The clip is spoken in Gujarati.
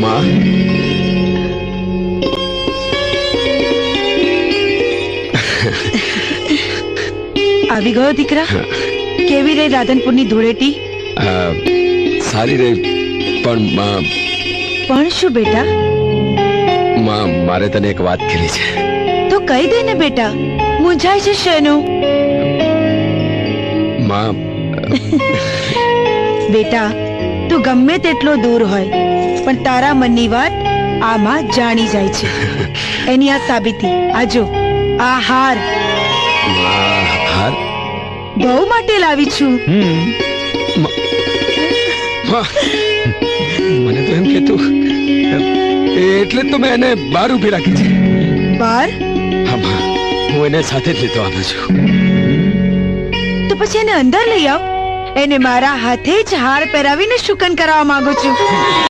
માં આવી ગયો દીકરા. કેવી રહી રાધનપુરની ધૂળેટી? સારી રહી, પણ પણ શું બેટા? માં મારે તને એક વાત કહેવી છે. તો કહી દે ને બેટા, મૂંઝાય છે શેનું? માં બેટા, તું ગમે તેટલો દૂર હોય પણ તારા મનની વાત આમાં જાણી જાય છે. એની આ સાબિતી આજો, આ હાર હાર બહુ માટે લાવી છું. મને તો એમ કે તું એટલે તો મેં એને બહાર ઉભી રાખી છે. બાર? હા માં, હું એને સાથે જ લેતો આવ્યો છું. તો પછી એને અંદર લઈ આવ. એને મારા હાથે જ હાર પહેરાવીને શુકન કરાવવા માંગુ છું.